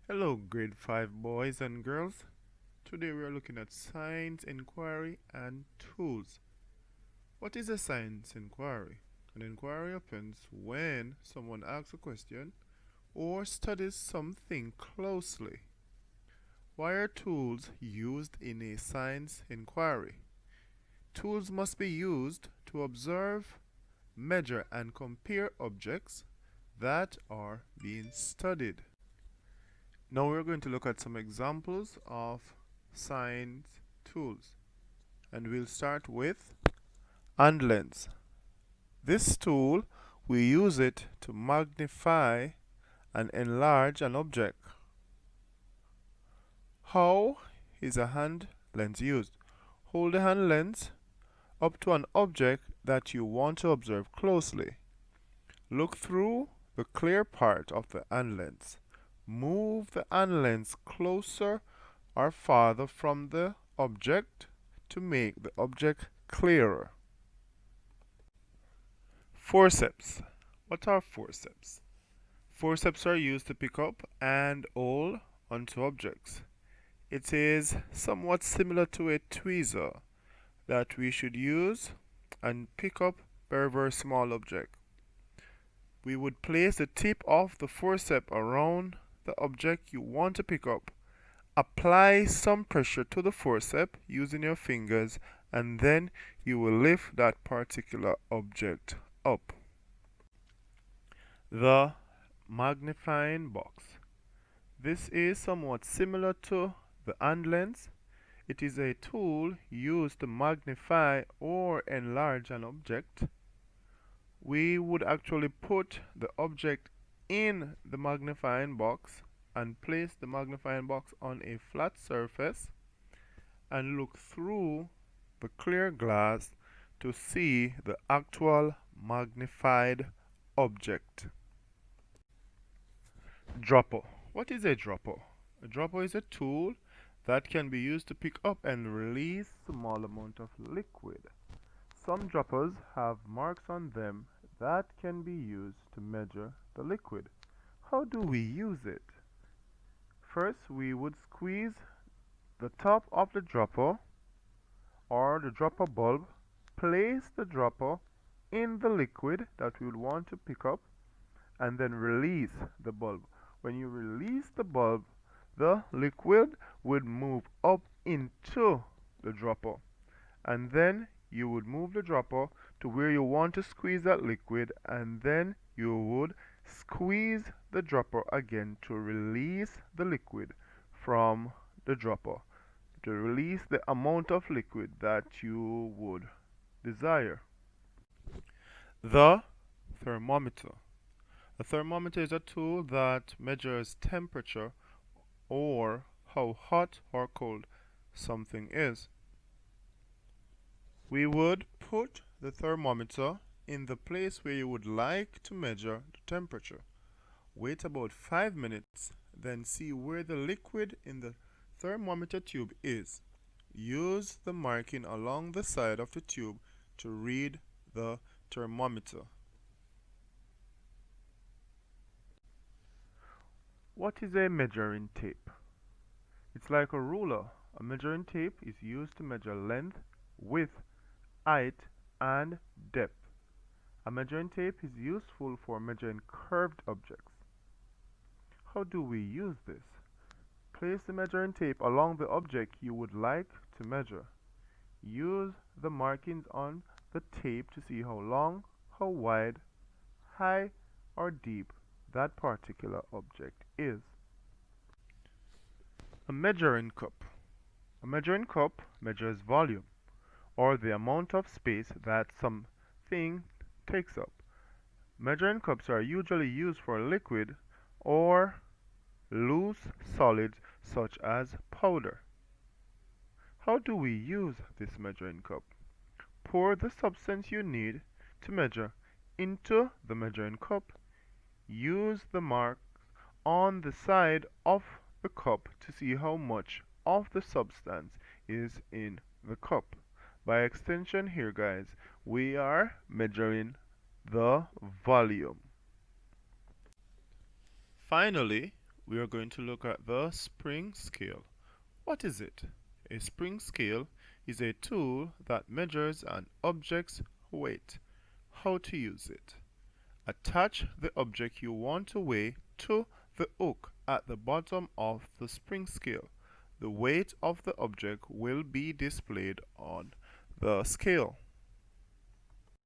Hello, grade 5 boys and girls. Today we are looking at science inquiry and tools. What is a science inquiry? An inquiry happens when someone asks a question or studies something closely. Why are tools used in a science inquiry? Tools must be used to observe, measure, and compare objects that are being studied. Now we're going to look at some examples of science tools. And we'll start with and lens. This tool, we use it to magnify and enlarge an object. How is a hand lens used? Hold the hand lens up to an object that you want to observe closely. Look through the clear part of the hand lens. Move the hand lens closer or farther from the object to make the object clearer. Forceps. What are forceps? Forceps are used to pick up and hold onto objects. It is somewhat similar to a tweezer that we should use and pick up very small object. We would place the tip of the forceps around the object you want to pick up. Apply some pressure to the forceps using your fingers, and then you will lift that particular object up. The magnifying box. This is somewhat similar to the hand lens. It is a tool used to magnify or enlarge an object. We would actually put the object in the magnifying box and place the magnifying box on a flat surface and look through the clear glass to see the actual magnified object. Dropper. What is a dropper? A dropper is a tool that can be used to pick up and release small amount of liquid. Some droppers have marks on them that can be used to measure the liquid. How do we use it? First, we would squeeze the top of the dropper or the dropper bulb, place the dropper in the liquid that we would want to pick up, and then release the bulb. When you release the bulb, the liquid would move up into the dropper, and then you would move the dropper to where you want to squeeze that liquid, and then you would squeeze the dropper again to release the liquid from the dropper, to release the amount of liquid that you would desire. The thermometer. A thermometer is a tool that measures temperature or how hot or cold something is. We would put the thermometer in the place where you would like to measure the temperature. Wait about 5 minutes, then see where the liquid in the thermometer tube is. Use the marking along the side of the tube to read the thermometer. What is a measuring tape? It's like a ruler. A measuring tape is used to measure length, width, height, and depth. A measuring tape is useful for measuring curved objects. How do we use this? Place the measuring tape along the object you would like to measure. Use the markings on the tape to see how long, how wide, high, or deep that particular object is. A measuring cup. A measuring cup measures volume, or the amount of space that something takes up. Measuring cups are usually used for liquid or loose solids such as powder. How do we use this measuring cup? Pour the substance you need to measure into the measuring cup. Use the mark on the side of the cup to see how much of the substance is in the cup. By extension here, guys, we are measuring the volume. Finally, we are going to look at the spring scale. What is it? A spring scale is a tool that measures an object's weight. How to use it? Attach the object you want to weigh to the hook at the bottom of the spring scale. The weight of the object will be displayed on the scale.